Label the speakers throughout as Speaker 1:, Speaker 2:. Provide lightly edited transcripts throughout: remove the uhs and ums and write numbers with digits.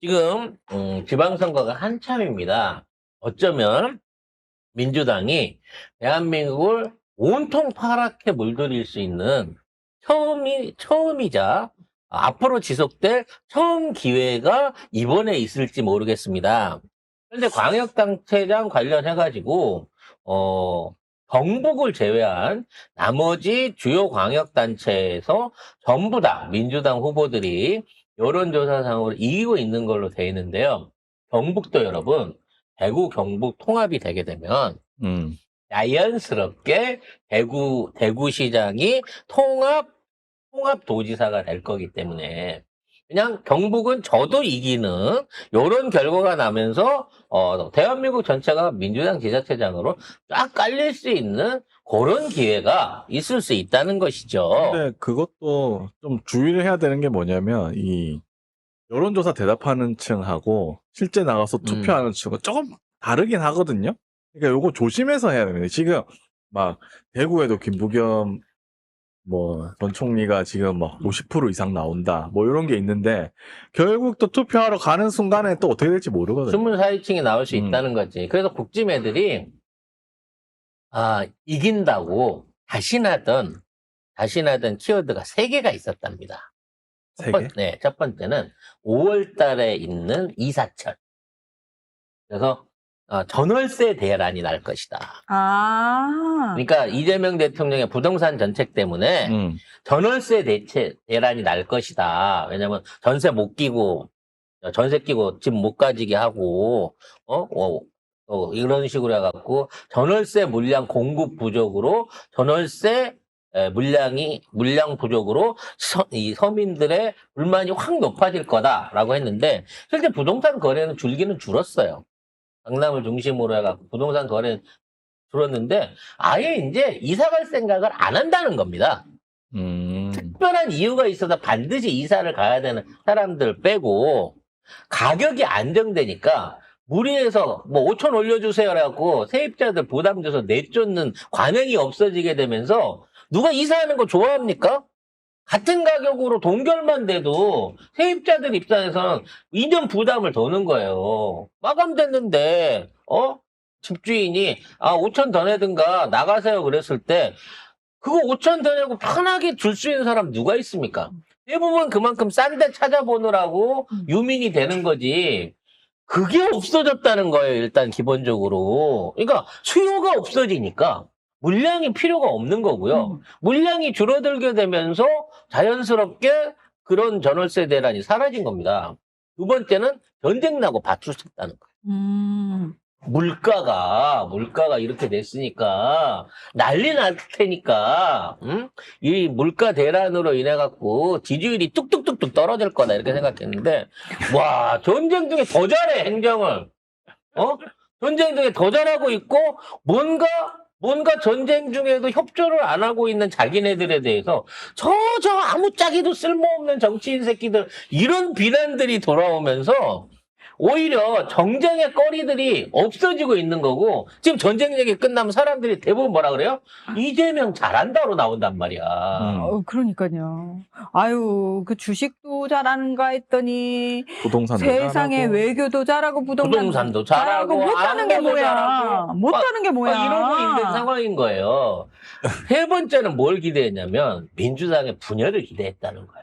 Speaker 1: 지금 지방선거가 한참입니다. 어쩌면 민주당이 대한민국을 온통 파랗게 물들일 수 있는 처음이자 앞으로 지속될 처음 기회가 이번에 있을지 모르겠습니다. 그런데 광역단체장 관련해가지고 경북을 제외한 나머지 주요 광역단체에서 전부 다 민주당 후보들이 여론조사상으로 이기고 있는 걸로 돼 있는데요. 경북도 여러분, 대구 경북 통합이 되게 되면 자연스럽게 대구시장이 통합도지사가 될 거기 때문에 그냥 경북은 저도 이기는 이런 결과가 나면서 대한민국 전체가 민주당 지자체장으로 쫙 깔릴 수 있는 그런 기회가 있을 수 있다는 것이죠.
Speaker 2: 근데 그것도 좀 주의를 해야 되는 게 뭐냐면 이 여론조사 대답하는 층하고 실제 나가서 투표하는 층은 조금 다르긴 하거든요. 그러니까 요거 조심해서 해야 됩니다. 지금 막 대구에도 김부겸 전 총리가 지금 50% 이상 나온다 이런 게 있는데 결국 또 투표하러 가는 순간에 또 어떻게 될지 모르거든요.
Speaker 1: 숨은 사이층이 나올 수 있다는 거지. 그래서 국짐 애들이 이긴다고 자신하던 키워드가 3개가 있었답니다.
Speaker 2: 세 개?
Speaker 1: 네, 첫 번째는 5월 달에 있는 이사철. 그래서 전월세 대란이 날 것이다. 그러니까 이재명 대통령의 부동산 정책 때문에 전월세 대란이 날 것이다. 왜냐면 전세 끼고 집 못 가지게 하고 이런 식으로 해갖고 전월세 물량 공급 부족으로 전월세 물량 부족으로 이 서민들의 불만이 확 높아질 거다라고 했는데 실제 부동산 거래는 줄기는 줄었어요. 강남을 중심으로 해갖고 부동산 거래는 줄었는데 아예 이제 이사 갈 생각을 안 한다는 겁니다. 특별한 이유가 있어서 반드시 이사를 가야 되는 사람들 빼고 가격이 안정되니까 무리해서 5천 올려주세요 라고 세입자들 부담 줘서 내쫓는 관행이 없어지게 되면서 누가 이사하는 거 좋아합니까? 같은 가격으로 동결만 돼도 세입자들 입장에서는 2년 부담을 더는 거예요. 마감됐는데 집주인이 5천 더 내든가 나가세요 그랬을 때 그거 5천 더 내고 편하게 줄 수 있는 사람 누가 있습니까? 대부분 그만큼 싼 데 찾아보느라고 유민이 되는 거지. 그게 없어졌다는 거예요, 일단 기본적으로. 그러니까 수요가 없어지니까 물량이 필요가 없는 거고요. 물량이 줄어들게 되면서 자연스럽게 그런 전월세 대란이 사라진 겁니다. 두 번째는 전쟁 나고 밭을 쳤다는 거예요. 물가가 이렇게 됐으니까 난리 날 테니까 이 물가 대란으로 인해 갖고 지지율이 뚝뚝뚝뚝 떨어질 거다 이렇게 생각했는데 와 전쟁 중에 더 잘해 행정을 전쟁 중에 더 잘하고 있고 뭔가 전쟁 중에도 협조를 안 하고 있는 자기네들에 대해서 저 아무짝에도 쓸모없는 정치인 새끼들 이런 비난들이 돌아오면서 오히려 정쟁의 거리들이 없어지고 있는 거고 지금 전쟁 얘기 끝나면 사람들이 대부분 뭐라 그래요? 이재명 잘한다로 나온단 말이야.
Speaker 3: 그러니까요. 아유, 그 주식도 잘하는가 했더니
Speaker 2: 부동산도
Speaker 3: 세상에
Speaker 2: 잘하고.
Speaker 3: 외교도 잘하고
Speaker 1: 부동산도 잘하고
Speaker 3: 못하는 게
Speaker 1: 안보도
Speaker 3: 뭐야.
Speaker 1: 잘하고.
Speaker 3: 못하는 게 뭐야.
Speaker 1: 이러고 있는 상황인 거예요. 세 번째는 뭘 기대했냐면 민주당의 분열을 기대했다는 거야.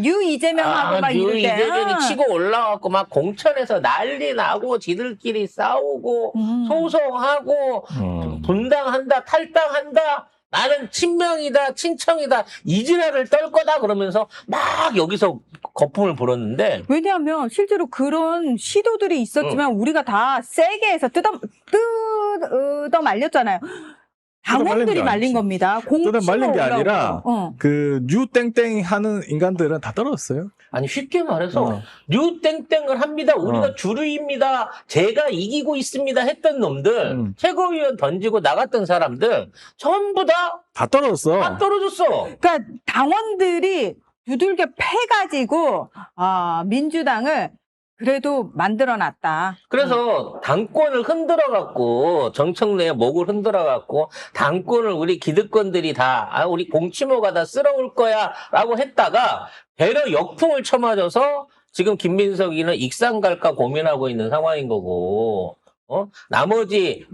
Speaker 3: 뉴 이재명하고 막
Speaker 1: 뉴
Speaker 3: 이럴 때.
Speaker 1: 이재명이 치고 올라왔고 막 공천에서 난리 나고 지들끼리 싸우고 소송하고 분당한다 탈당한다 나는 친명이다 친청이다 이지라를 떨 거다 그러면서 막 여기서 거품을 불었는데
Speaker 3: 왜냐하면 실제로 그런 시도들이 있었지만 우리가 다 세게 해서 뜯어 말렸잖아요. 당원들이 말린 겁니다.
Speaker 2: 뜯어 말린 게 아니라
Speaker 3: 올라오고.
Speaker 2: 그 뉴 땡땡 하는 인간들은 다 떨어졌어요.
Speaker 1: 아니 쉽게 말해서 뉴 땡땡을 합니다. 우리가 주류입니다. 제가 이기고 있습니다. 했던 놈들 최고위원 던지고 나갔던 사람들 전부 다
Speaker 2: 떨어졌어.
Speaker 1: 떨어졌어.
Speaker 3: 그러니까 당원들이 두들겨 패가지고 민주당을 그래도 만들어놨다.
Speaker 1: 그래서 당권을 흔들어갖고 정청래의 목을 흔들어갖고 당권을 우리 기득권들이 다 우리 공치모가 다 쓸어올 거야 라고 했다가 배려 역풍을 쳐맞아서 지금 김민석이는 익산 갈까 고민하고 있는 상황인 거고, 나머지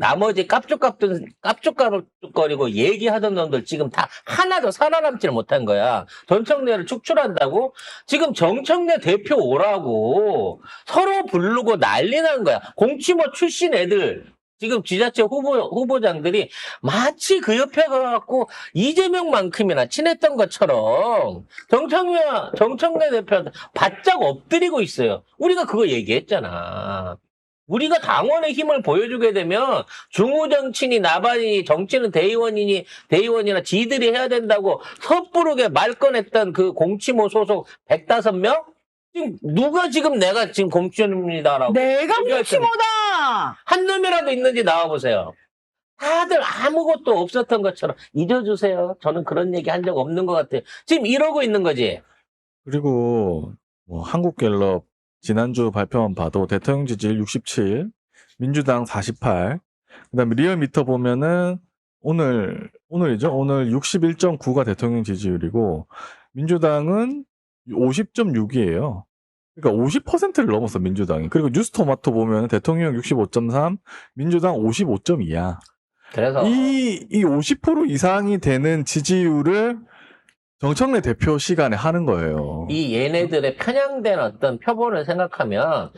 Speaker 1: 깝죽거리고 얘기하던 놈들 지금 다 하나도 살아남지를 못한 거야. 정청래를 축출한다고? 지금 정청래 대표 오라고 서로 부르고 난리 난 거야. 공치모 출신 애들, 지금 지자체 후보장들이 마치 그 옆에 가갖고 이재명만큼이나 친했던 것처럼 정청래 대표한테 바짝 엎드리고 있어요. 우리가 그거 얘기했잖아. 우리가 당원의 힘을 보여주게 되면 중후정치니 나발이니 정치는 대의원이나 지들이 해야 된다고 섣부르게 말 꺼냈던 그 공치모 소속 105명? 지금 누가 지금 내가 지금 공치모입니다라고
Speaker 3: 내가
Speaker 1: 얘기했잖아.
Speaker 3: 공치모다.
Speaker 1: 한 놈이라도 있는지 나와보세요. 다들 아무것도 없었던 것처럼 잊어주세요. 저는 그런 얘기 한 적 없는 것 같아요. 지금 이러고 있는 거지.
Speaker 2: 그리고 뭐 한국갤럽 지난주 발표만 봐도 대통령 지지율 67, 민주당 48, 그다음에 리얼미터 보면은 오늘이죠. 오늘 61.9가 대통령 지지율이고 민주당은 50.6이에요. 그러니까 50%를 넘었어 민주당이. 그리고 뉴스토마토 보면 대통령 65.3, 민주당 55.2야.
Speaker 1: 그래서
Speaker 2: 이 50% 이상이 되는 지지율을 정청래 대표 시간에 하는 거예요.
Speaker 1: 이 얘네들의 편향된 어떤 표본을 생각하면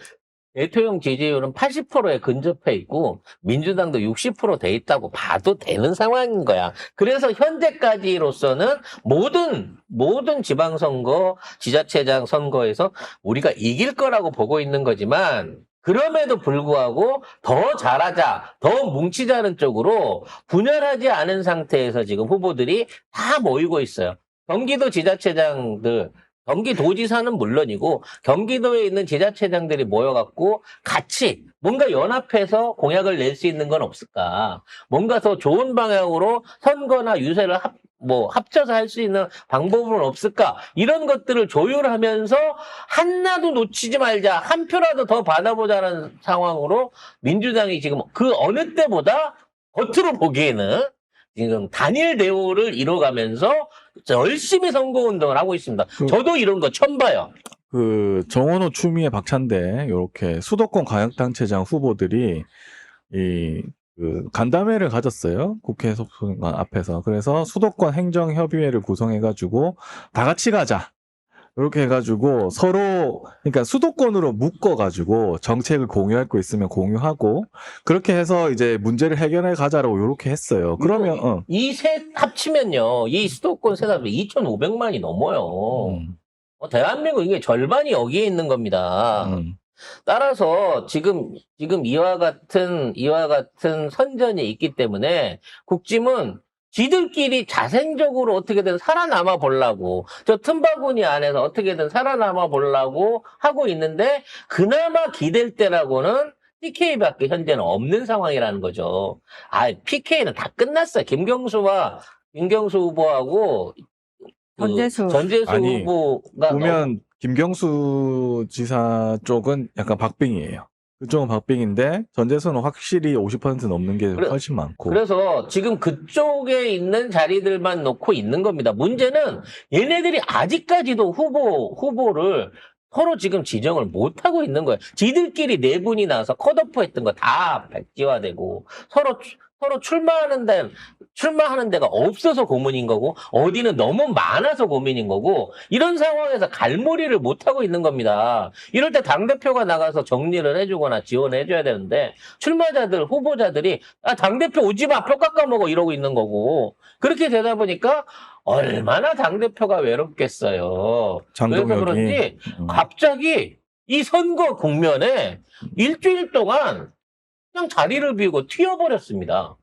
Speaker 1: 대통령 지지율은 80%에 근접해 있고 민주당도 60% 돼 있다고 봐도 되는 상황인 거야. 그래서 현재까지로서는 모든 지방선거, 지자체장 선거에서 우리가 이길 거라고 보고 있는 거지만 그럼에도 불구하고 더 잘하자, 더 뭉치자는 쪽으로 분열하지 않은 상태에서 지금 후보들이 다 모이고 있어요. 경기도 지자체장들, 경기도지사는 물론이고 경기도에 있는 지자체장들이 모여갖고 같이 뭔가 연합해서 공약을 낼 수 있는 건 없을까? 뭔가 더 좋은 방향으로 선거나 유세를 합쳐서 할 수 있는 방법은 없을까? 이런 것들을 조율하면서 하나도 놓치지 말자, 한 표라도 더 받아보자는 상황으로 민주당이 지금 그 어느 때보다 겉으로 보기에는 지금 단일 대우를 이뤄가면서 열심히 선거운동을 하고 있습니다. 저도 이런 거 처음 봐요.
Speaker 2: 그 정원호, 추미애, 박찬대 이렇게 수도권 광역단체장 후보들이 그 간담회를 가졌어요. 국회 소속관 앞에서. 그래서 수도권 행정협의회를 구성해가지고 다 같이 가자. 이렇게 해가지고 서로 그러니까 수도권으로 묶어가지고 정책을 공유할 거 있으면 공유하고 그렇게 해서 이제 문제를 해결해 가자라고 이렇게 했어요. 그러면
Speaker 1: 이 셋 합치면요, 이 수도권 세답이 2,500만이 넘어요. 대한민국 이게 절반이 여기에 있는 겁니다. 따라서 지금 이와 같은 선전이 있기 때문에 국짐은 지들끼리 자생적으로 어떻게든 살아남아 보려고, 저 틈바구니 안에서 어떻게든 살아남아 보려고 하고 있는데, 그나마 기댈 때라고는 PK밖에 현재는 없는 상황이라는 거죠. PK는 다 끝났어요. 김경수 후보하고
Speaker 3: 전재수
Speaker 2: 아니,
Speaker 1: 후보가
Speaker 2: 보면 김경수 지사 쪽은 약간 박빙이에요. 그쪽은 박빙인데 전재수는 확실히 50% 넘는 게 훨씬 많고.
Speaker 1: 그래서 지금 그쪽에 있는 자리들만 놓고 있는 겁니다. 문제는 얘네들이 아직까지도 후보를 서로 지금 지정을 못하고 있는 거예요. 지들끼리 네 분이 나와서 컷오프 했던 거 다 백지화되고 서로 출마하는 데가 없어서 고민인 거고, 어디는 너무 많아서 고민인 거고, 이런 상황에서 갈무리를 못하고 있는 겁니다. 이럴 때 당대표가 나가서 정리를 해주거나 지원해줘야 되는데, 후보자들이, 당대표 오지 마, 표 깎아먹어, 이러고 있는 거고, 그렇게 되다 보니까, 얼마나 당대표가 외롭겠어요. 그래서 그런지, 갑자기 이 선거 국면에 일주일 동안 그냥 자리를 비우고 튀어버렸습니다.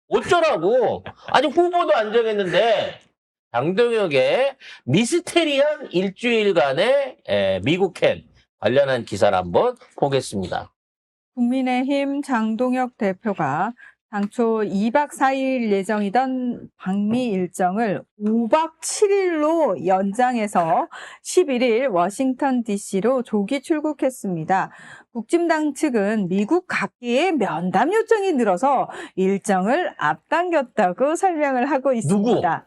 Speaker 1: 어쩌라고. 아직 후보도 안 정했는데 장동혁의 미스테리한 일주일간의 미국 캠 관련한 기사를 한번 보겠습니다.
Speaker 3: 국민의힘 장동혁 대표가 당초 2박 4일 예정이던 방미 일정을 5박 7일로 연장해서 11일 워싱턴 DC로 조기 출국했습니다. 국짐당 측은 미국 각계의 면담 요청이 늘어서 일정을 앞당겼다고 설명을 하고 있습니다.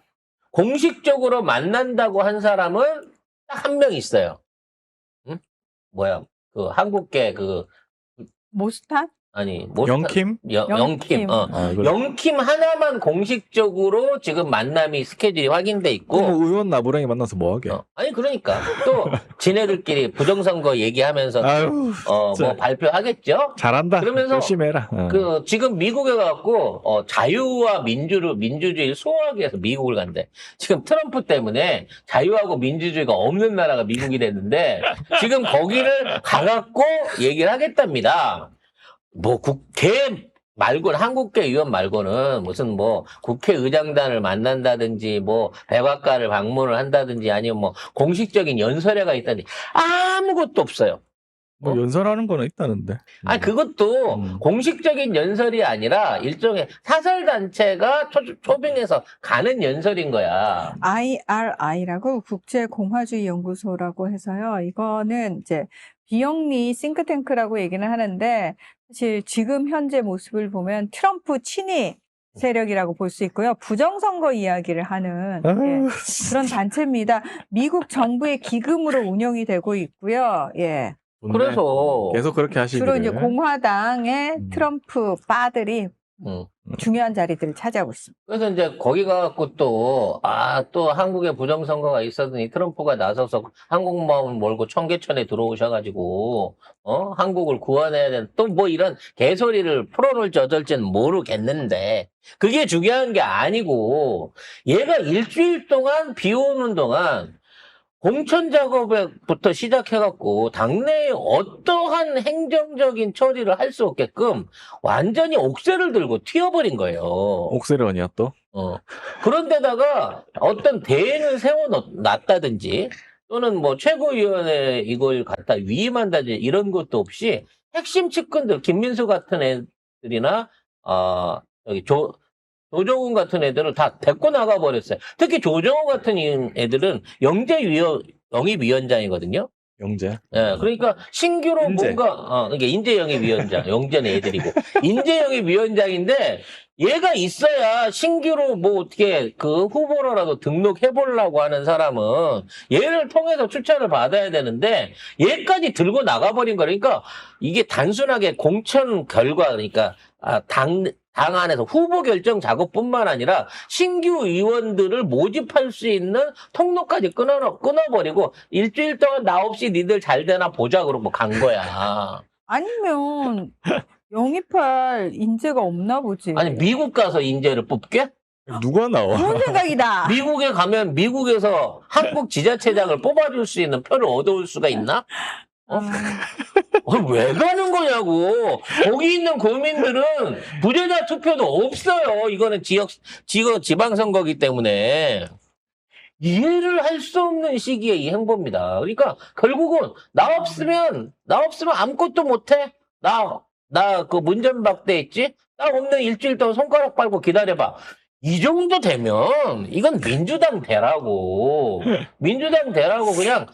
Speaker 1: 누구? 공식적으로 만난다고 한 사람은 딱 한 명 있어요. 응? 뭐야 그 한국계 그
Speaker 3: 모스탄?
Speaker 1: 아니
Speaker 2: 영킴?
Speaker 1: 영킴
Speaker 2: 아, 이거
Speaker 1: 영킴 하나만 공식적으로 지금 만남이 스케줄이 확인돼 있고
Speaker 2: 뭐 의원 나부랭이 만나서 뭐 하게?
Speaker 1: 아니 그러니까 또 지네들끼리 부정선거 얘기하면서
Speaker 2: 아유,
Speaker 1: 뭐
Speaker 2: 진짜.
Speaker 1: 발표하겠죠.
Speaker 2: 잘한다.
Speaker 1: 그러면서
Speaker 2: 열심히 해라.
Speaker 1: 그 지금 미국에 가고 자유와 민주주의를 수호하기 위해서 미국을 간대. 지금 트럼프 때문에 자유하고 민주주의가 없는 나라가 미국이 됐는데 지금 거기를 가갖고 얘기를 하겠답니다. 뭐 국회 말고는 한국계 의원 말고는 무슨 뭐 국회의장단을 만난다든지 뭐 백악관을 방문을 한다든지 아니면 뭐 공식적인 연설회가 있다든지 아무것도 없어요.
Speaker 2: 뭐 연설하는 거는 있다는데.
Speaker 1: 아니 그것도 공식적인 연설이 아니라 일종의 사설단체가 초빙해서 가는 연설인 거야.
Speaker 3: IRI라고 국제공화주의 연구소라고 해서요. 이거는 이제 비영리 싱크탱크라고 얘기는 하는데 사실 지금 현재 모습을 보면 트럼프 친위 세력이라고 볼 수 있고요. 부정선거 이야기를 하는 그런 단체입니다. 미국 정부의 기금으로 운영이 되고 있고요. 예.
Speaker 2: 좋네.
Speaker 1: 그래서
Speaker 2: 계속 그렇게 하시기를.
Speaker 3: 주로 이제 공화당의 트럼프 바들이 중요한 자리들을 차지하고 있습니다.
Speaker 1: 그래서 이제 거기 가갖고 또 한국에 부정선거가 있었더니 트럼프가 나서서 한국 마음을 몰고 청계천에 들어오셔가지고, 한국을 구원해야 되는, 또 뭐 이런 개소리를 풀어놓을지 어쩔지는 모르겠는데, 그게 중요한 게 아니고, 얘가 일주일 동안 비 오는 동안, 공천 작업부터 시작해갖고 당내에 어떠한 행정적인 처리를 할 수 없게끔 완전히 옥새를 들고 튀어버린 거예요.
Speaker 2: 옥세련이야 또?
Speaker 1: 그런데다가 어떤 대행을 세워놨다든지 또는 뭐 최고위원회 이걸 갖다 위임한다든지 이런 것도 없이 핵심 측근들, 김민수 같은 애들이나, 여기 조정훈 같은 애들을 다 데리고 나가버렸어요. 특히 조정훈 같은 애들은 영입위원장이거든요.
Speaker 2: 영재.
Speaker 1: 예, 그러니까 신규로
Speaker 2: 인재.
Speaker 1: 뭔가, 이게 인재영입위원장, 영재는 애들이고. 인재영입위원장인데, 얘가 있어야 신규로 뭐 어떻게 그 후보로라도 등록해보려고 하는 사람은 얘를 통해서 추천을 받아야 되는데, 얘까지 들고 나가버린 거니까, 이게 단순하게 공천 결과, 그러니까, 당 안에서 후보 결정 작업뿐만 아니라 신규 의원들을 모집할 수 있는 통로까지 끊어버리고 일주일 동안 나 없이 니들 잘 되나 보자 그러고 간 거야.
Speaker 3: 아니면 영입할 인재가 없나 보지.
Speaker 1: 아니 미국 가서 인재를 뽑게?
Speaker 2: 누가 나와?
Speaker 3: 그런 생각이다.
Speaker 1: 미국에 가면 미국에서 한국 지자체장을 뽑아줄 수 있는 표를 얻어올 수가 있나? 왜 가는 거냐고. 거기 있는 국민들은 부재자 투표도 없어요. 이거는 지방선거기 때문에. 이해를 할 수 없는 시기에 이 행보입니다. 그러니까 결국은 나 없으면 아무것도 못해. 나 그 문전박대 있지? 나 없는 일주일 동안 손가락 빨고 기다려봐. 이 정도 되면 이건 민주당 대라고 그냥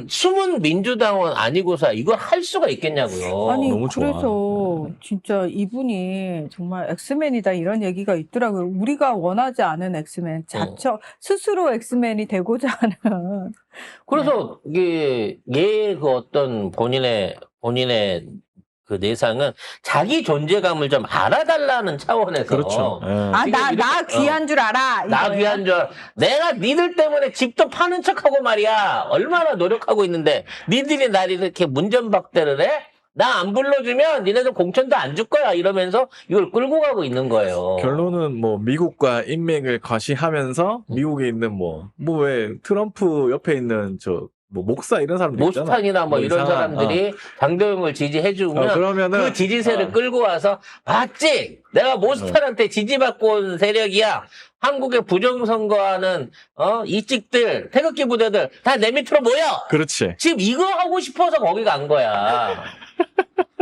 Speaker 1: 숨은 민주당은 아니고서 이걸 할 수가 있겠냐고요.
Speaker 3: 아니
Speaker 2: 너무 좋아.
Speaker 3: 그래서 진짜 이분이 정말 엑스맨이다 이런 얘기가 있더라고요. 우리가 원하지 않은 엑스맨, 스스로 엑스맨이 되고자 하는.
Speaker 1: 그래서 얘 그 어떤 본인의 그 내상은 자기 존재감을 좀 알아달라는 차원에서.
Speaker 2: 그렇죠.
Speaker 3: 나 귀한 줄 알아.
Speaker 1: 나
Speaker 3: 이거예요?
Speaker 1: 귀한 줄 알아. 내가 니들 때문에 집도 파는 척하고 말이야. 얼마나 노력하고 있는데 니들이 날 이렇게 문전박대를 해? 나 안 불러주면 니네들 공천도 안 줄 거야. 이러면서 이걸 끌고 가고 있는 거예요.
Speaker 2: 결론은 뭐 미국과 인맥을 과시하면서 미국에 있는 뭐 왜 트럼프 옆에 있는 뭐 목사 이런 사람들 있잖아.
Speaker 1: 모스탄이나 뭐 이런
Speaker 2: 이상한,
Speaker 1: 사람들이 장도영을 지지해주면
Speaker 2: 그러면은
Speaker 1: 그 지지세를 끌고 와서 봤지? 내가 모스탄한테 지지받고 온 세력이야. 한국의 부정선거하는 이찍들, 태극기 부대들 다 내 밑으로 모여.
Speaker 2: 그렇지.
Speaker 1: 지금 이거 하고 싶어서 거기 간 거야.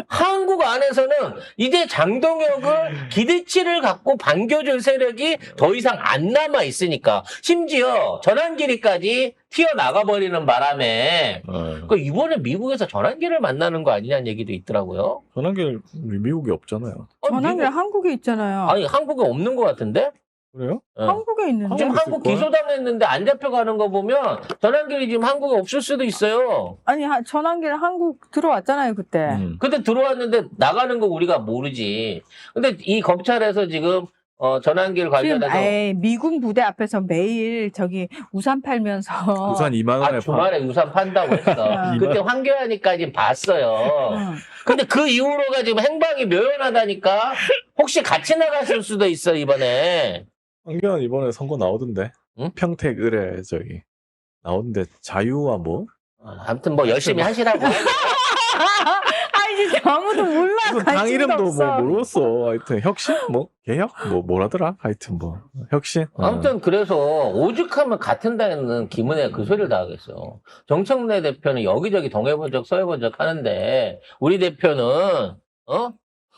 Speaker 1: 한국 안에서는 이제 장동혁을 기대치를 갖고 반겨줄 세력이 더 이상 안 남아 있으니까 심지어 전환길이까지 튀어나가 버리는 바람에 그러니까 이번에 미국에서 전환길을 만나는 거 아니냐는 얘기도 있더라고요.
Speaker 2: 전환길 미국에 없잖아요.
Speaker 3: 전환길 한국에 있잖아요.
Speaker 1: 아니 한국에 없는 것 같은데?
Speaker 2: 그래요?
Speaker 3: 한국에 있는데.
Speaker 1: 지금
Speaker 2: 한국에
Speaker 1: 한국
Speaker 2: 있을걸?
Speaker 1: 기소당했는데 안 잡혀가는 거 보면 전환길이 지금 한국에 없을 수도 있어요.
Speaker 3: 아니, 전환길 한국 들어왔잖아요, 그때.
Speaker 1: 근데 들어왔는데 나가는 거 우리가 모르지. 근데 이 검찰에서 지금 전환길
Speaker 3: 지금
Speaker 1: 관련해서
Speaker 3: 미군 부대 앞에서 매일 저기 우산 팔면서
Speaker 2: 우산 2만 원에
Speaker 1: 주말에 유산 판다고 했어.
Speaker 3: 응.
Speaker 1: 그때 황교안이까지 봤어요.
Speaker 3: 응.
Speaker 1: 근데 그 이후로가 지금 행방이 묘연하다니까. 혹시 같이 나갔을 수도 있어 이번에.
Speaker 2: 황교안 이번에 선거 나오던데.
Speaker 1: 응?
Speaker 2: 평택 의뢰 저기 나오는데 자유와 뭐?
Speaker 1: 아무튼 뭐 열심히 하시라고.
Speaker 3: 아니 진짜 아무도 몰라.
Speaker 2: 무슨 당
Speaker 3: 관심도
Speaker 2: 이름도
Speaker 3: 없어.
Speaker 2: 뭐 모르겠어. 하여튼 혁신? 뭐 개혁? 뭐 뭐라더라? 하여튼 뭐 혁신?
Speaker 1: 아무튼 그래서 오죽하면 같은 당에는 김은혜가 그 소리를 다 하겠어. 정청래 대표는 여기저기 동해본 적 서해본 적 하는데 우리 대표는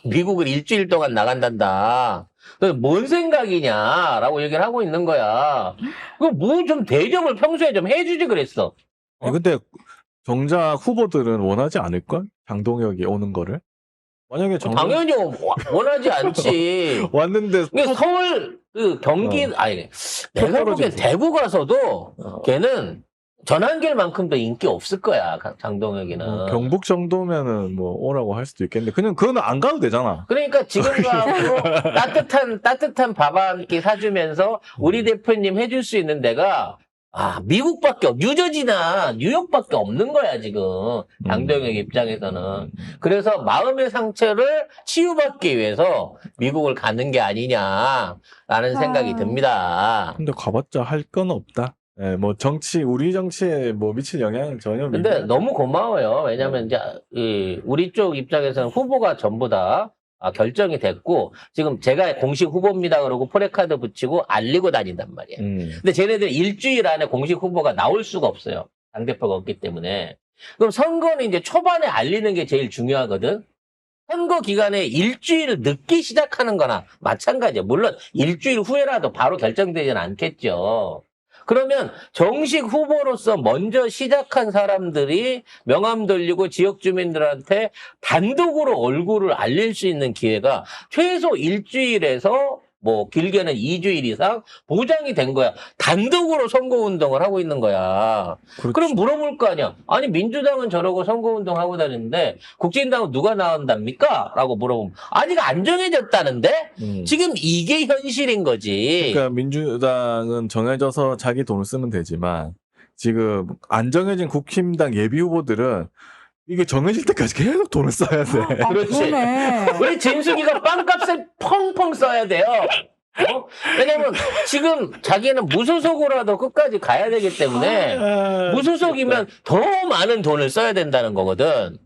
Speaker 1: 미국을 일주일 동안 나간단다. 뭔 생각이냐라고 얘기를 하고 있는 거야. 그 뭐 좀 대접을 평소에 좀 해주지 그랬어.
Speaker 2: 아니, 근데 정작 후보들은 원하지 않을걸? 장동혁이 오는 거를? 만약에
Speaker 1: 당연히 원하지 않지.
Speaker 2: 왔는데
Speaker 1: 이게 서울 그 경기 아니 내가 보기엔
Speaker 2: 떨어지지.
Speaker 1: 대구 가서도
Speaker 2: 어,
Speaker 1: 걔는 전환길만큼도 인기 없을 거야 장동혁이는.
Speaker 2: 경북 정도면은 뭐 오라고 할 수도 있겠는데 그냥 그거는 안 가도 되잖아.
Speaker 1: 그러니까 지금과 앞으로 따뜻한 밥 한 끼 사주면서 우리 대표님 해줄 수 있는 데가 미국밖에 뉴저지나 뉴욕밖에 없는 거야 지금 장동혁 입장에서는. 그래서 마음의 상처를 치유받기 위해서 미국을 가는 게 아니냐라는 생각이 듭니다.
Speaker 2: 근데 가봤자 할 건 없다. 예, 뭐 우리 정치에 뭐 미칠 영향은 전혀.
Speaker 1: 근데 너무 고마워요. 왜냐면 이제 우리 쪽 입장에서는 후보가 전부 다 결정이 됐고 지금 제가 공식 후보입니다 그러고 프레카드 붙이고 알리고 다닌단 말이에요. 근데 쟤네들 일주일 안에 공식 후보가 나올 수가 없어요. 당대표가 없기 때문에. 그럼 선거는 이제 초반에 알리는 게 제일 중요하거든. 선거 기간에 일주일 늦게 시작하는 거나 마찬가지예요. 물론 일주일 후에라도 바로 결정되지는 않겠죠. 그러면 정식 후보로서 먼저 시작한 사람들이 명함 돌리고 지역 주민들한테 단독으로 얼굴을 알릴 수 있는 기회가 최소 일주일에서 뭐 길게는 2주일 이상 보장이 된 거야. 단독으로 선거운동을 하고 있는 거야.
Speaker 2: 그렇죠.
Speaker 1: 그럼 물어볼 거 아니야. 아니 민주당은 저러고 선거운동하고 다니는데 국진당은 누가 나온답니까? 라고 물어보면 아직 안 정해졌다는데? 지금 이게 현실인 거지.
Speaker 2: 그러니까 민주당은 정해져서 자기 돈을 쓰면 되지만 지금 안 정해진 국힘당 예비 후보들은 이게 정해질 때까지 계속 돈을 써야 돼.
Speaker 1: 그렇지.
Speaker 3: 그러네.
Speaker 1: 우리 진숙이가 빵값을 펑펑 써야 돼요. 왜냐면 지금 자기는 무소속으로라도 끝까지 가야 되기 때문에 무소속이면 더 많은 돈을 써야 된다는 거거든.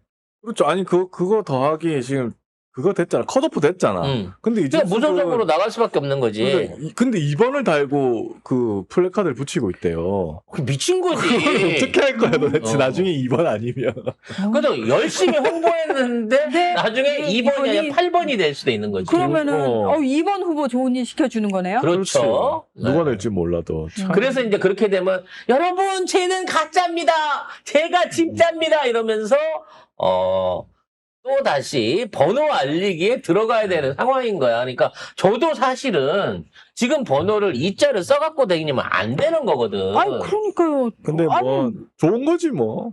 Speaker 2: 그렇죠. 아니 그거 더하기 지금 그거 됐잖아. 컷오프 됐잖아. 근데 이제
Speaker 1: 그냥 무소속으로 나갈 수밖에 없는 거지.
Speaker 2: 근데 2번을 달고 그 플래카드를 붙이고 있대요.
Speaker 1: 미친 거지.
Speaker 2: 그걸 어떻게 할 거야 도대체
Speaker 1: 어.
Speaker 2: 나중에 2번 아니면.
Speaker 1: 그래도 열심히 홍보했는데
Speaker 3: 네.
Speaker 1: 나중에 2번이 아니라 8번이 될 수도 있는 거지.
Speaker 3: 그러면은
Speaker 2: 어.
Speaker 3: 2번 후보 좋은 일 시켜주는 거네요.
Speaker 1: 그렇죠.
Speaker 2: 누가
Speaker 1: 네.
Speaker 2: 낼지 몰라도. 참.
Speaker 1: 그래서 이제 그렇게 되면 여러분 쟤는 가짜입니다. 제가 진짜입니다. 이러면서 또 다시 번호 알리기에 들어가야 되는 상황인 거야. 그러니까 저도 사실은 지금 번호를 이자를 써갖고 다니면 안 되는 거거든.
Speaker 3: 아니 그러니까요.
Speaker 2: 근데 뭐
Speaker 3: 아니,
Speaker 2: 좋은 거지 뭐.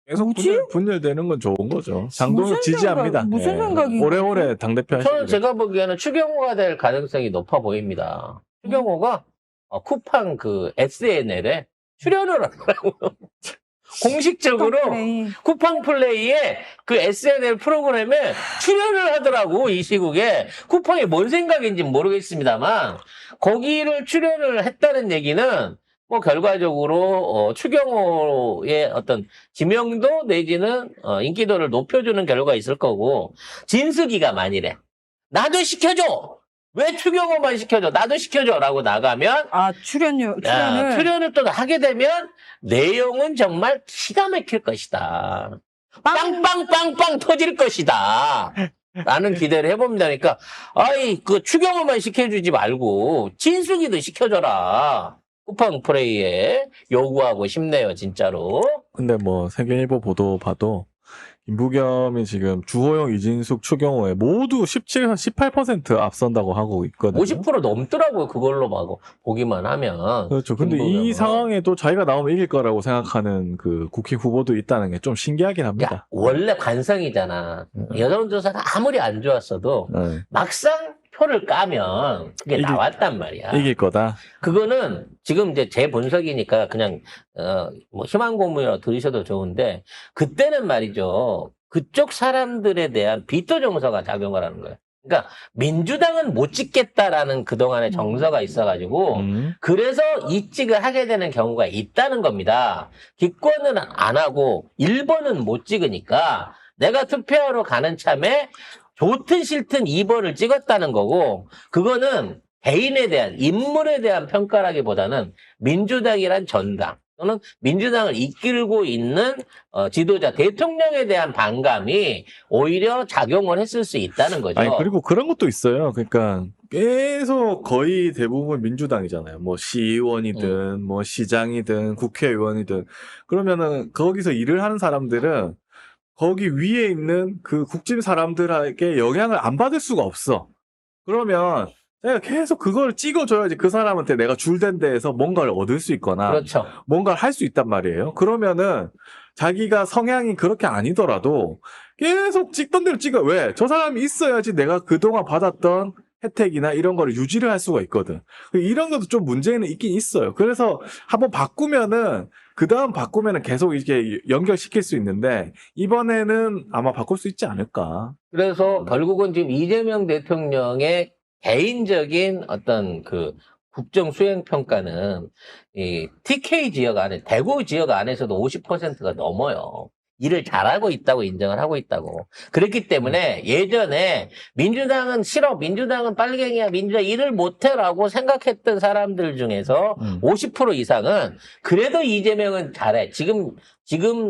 Speaker 2: 계속
Speaker 3: 뭐지?
Speaker 2: 분열되는 건 좋은 거죠. 장동혁
Speaker 3: 무슨
Speaker 2: 지지합니다.
Speaker 3: 무슨
Speaker 2: 예.
Speaker 3: 생각인
Speaker 2: 오래오래 당대표 하시고.
Speaker 1: 저는 제가 보기에는 추경호가 될 가능성이 높아 보입니다. 추경호가 쿠팡 그 SNL에 출연을 하더라고요. 공식적으로 쿠팡 플레이에 그 SNL 프로그램에 출연을 하더라고. 이 시국에 쿠팡이 뭔 생각인지 모르겠습니다만 거기를 출연을 했다는 얘기는 뭐 결과적으로 추경호의 어떤 지명도 내지는 인기도를 높여주는 결과가 있을 거고 진숙이가 만일에 나도 시켜줘. 왜 추경호만 시켜줘? 나도 시켜줘라고 나가면 출연을 또 하게 되면 내용은 정말 기가 막힐 것이다. 빵빵빵빵 터질 것이다. 라는 기대를 해봅니다. 그러니까 그 추경호만 시켜주지 말고 진숙이도 시켜줘라. 쿠팡 플레이에 요구하고 싶네요, 진짜로.
Speaker 2: 근데 뭐 세계일보 보도 봐도 김부겸이 지금 주호영, 이진숙, 추경호에 모두 17에서 18% 앞선다고 하고 있거든요.
Speaker 1: 50% 넘더라고요. 그걸로 막 보기만 하면.
Speaker 2: 그렇죠. 근데 이
Speaker 1: 김부겸은.
Speaker 2: 상황에 또 자기가 나오면 이길 거라고 생각하는 그 국회 후보도 있다는 게 좀 신기하긴
Speaker 1: 야,
Speaker 2: 합니다.
Speaker 1: 원래 관성이잖아. 여론조사가 아무리 안 좋았어도
Speaker 2: 네.
Speaker 1: 막상 표를 까면 그게
Speaker 2: 이길-
Speaker 1: 나왔단 말이야.
Speaker 2: 이길 거다.
Speaker 1: 그거는 지금 이제 제 분석이니까 그냥 뭐 희망 고문이라고 들으셔도 좋은데 그때는 말이죠. 그쪽 사람들에 대한 비토 정서가 작용을 하는 거예요. 그러니까 민주당은 못 찍겠다라는 그동안의 정서가 있어가지고 그래서 이직을 하게 되는 경우가 있다는 겁니다. 기권은 안 하고 1번은 못 찍으니까 내가 투표하러 가는 참에 좋든 싫든 2번을 찍었다는 거고 그거는 개인에 대한 인물에 대한 평가라기보다는 민주당이란 전당 또는 민주당을 이끌고 있는 지도자 대통령에 대한 반감이 오히려 작용을 했을 수 있다는 거죠.
Speaker 2: 아니, 그리고 그런 것도 있어요. 그러니까 계속 거의 대부분 민주당이잖아요. 뭐 시의원이든 뭐 시장이든 국회의원이든 그러면은 거기서 일을 하는 사람들은 거기 위에 있는 그 국짐 사람들에게 영향을 안 받을 수가 없어. 그러면 내가 계속 그걸 찍어줘야지 그 사람한테 내가 줄된 데에서 뭔가를 얻을 수 있거나
Speaker 1: 그렇죠.
Speaker 2: 뭔가를 할 수 있단 말이에요. 그러면은 자기가 성향이 그렇게 아니더라도 계속 찍던 대로 찍어. 왜? 저 사람이 있어야지 내가 그동안 받았던 혜택이나 이런 거를 유지를 할 수가 있거든. 이런 것도 좀 문제는 있긴 있어요. 그래서 한번 바꾸면은 그 다음 바꾸면은 계속 이렇게 연결시킬 수 있는데 이번에는 아마 바꿀 수 있지 않을까.
Speaker 1: 그래서 결국은 지금 이재명 대통령의 개인적인 어떤 그 국정 수행 평가는 이 TK 지역 안에 대구 지역 안에서도 50%가 넘어요. 일을 잘하고 있다고 인정을 하고 있다고. 그렇기 때문에 예전에 민주당은 싫어, 민주당은 빨갱이야, 민주당 일을 못해라고 생각했던 사람들 중에서 50% 이상은 그래도 이재명은 잘해. 지금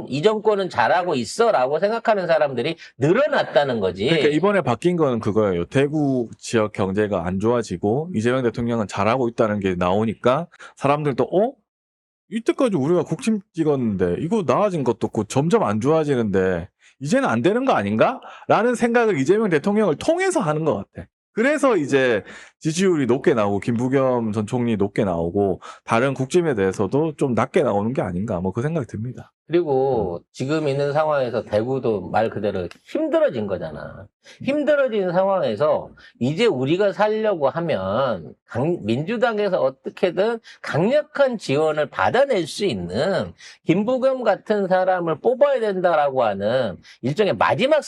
Speaker 1: 이 정권은 잘하고 있어라고 생각하는 사람들이 늘어났다는 거지.
Speaker 2: 그러니까 이번에 바뀐 거는 그거예요. 대구 지역 경제가 안 좋아지고 이재명 대통령은 잘하고 있다는 게 나오니까 사람들도 이때까지 우리가 국힘 찍었는데 이거 나아진 것도 없고 점점 안 좋아지는데 이제는 안 되는 거 아닌가? 라는 생각을 이재명 대통령을 통해서 하는 것 같아. 그래서 이제 지지율이 높게 나오고 김부겸 전 총리 높게 나오고 다른 국짐에 대해서도 좀 낮게 나오는 게 아닌가 뭐 그 생각이 듭니다.
Speaker 1: 그리고 지금 있는 상황에서 대구도 말 그대로 힘들어진 거잖아. 힘들어진 상황에서 이제 우리가 살려고 하면 민주당에서 어떻게든 강력한 지원을 받아낼 수 있는 김부겸 같은 사람을 뽑아야 된다라고 하는 일종의 마지막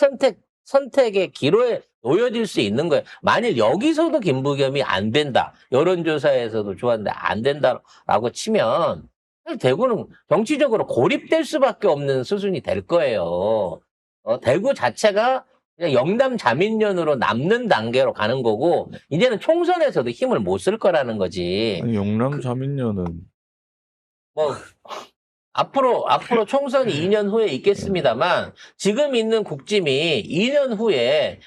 Speaker 1: 선택의 기로에 놓여질 수 있는 거예요. 만일 여기서도 김부겸이 안 된다. 여론조사에서도 좋았는데 안 된다라고 치면 대구는 정치적으로 고립될 수밖에 없는 수순이 될 거예요. 대구 자체가 그냥 영남 자민련으로 남는 단계로 가는 거고 이제는 총선에서도 힘을 못 쓸 거라는 거지.
Speaker 2: 아니, 영남 자민련은
Speaker 1: 뭐 앞으로 총선이 2년 후에 있겠습니다만 지금 있는 국짐이 2년 후에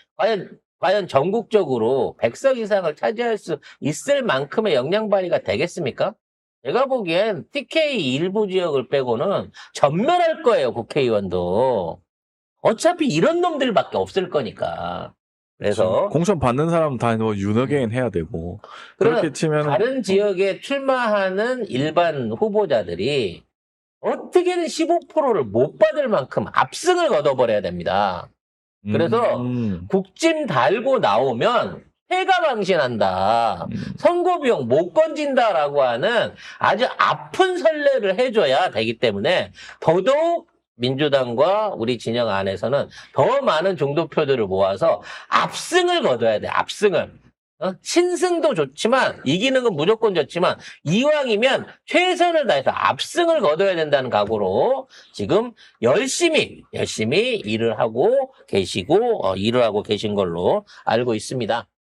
Speaker 1: 과연 전국적으로 100석 이상을 차지할 수 있을 만큼의 역량 발휘가 되겠습니까? 제가 보기엔 TK 일부 지역을 빼고는 전멸할 거예요, 국회의원도. 어차피 이런 놈들밖에 없을 거니까. 그래서
Speaker 2: 공천 받는 사람 다 뭐 윤어게인 해야 되고
Speaker 1: 그러면
Speaker 2: 그렇게 치면
Speaker 1: 다른 지역에 출마하는 일반 후보자들이 어떻게든 15%를 못 받을 만큼 압승을 거둬버려야 됩니다. 그래서 국짐 달고 나오면 패가망신한다. 선거 비용 못 건진다라고 하는 아주 아픈 선례를 해줘야 되기 때문에 더더욱 민주당과 우리 진영 안에서는 더 많은 중도표들을 모아서 압승을 거둬야 돼. 압승을. 신승도 좋지만 이기는 건 무조건 좋지만 이왕이면 최선을 다해서 압승을 거둬야 된다는 각오로 지금 열심히 일을 하고 계시고 일을 하고 계신 걸로 알고 있습니다.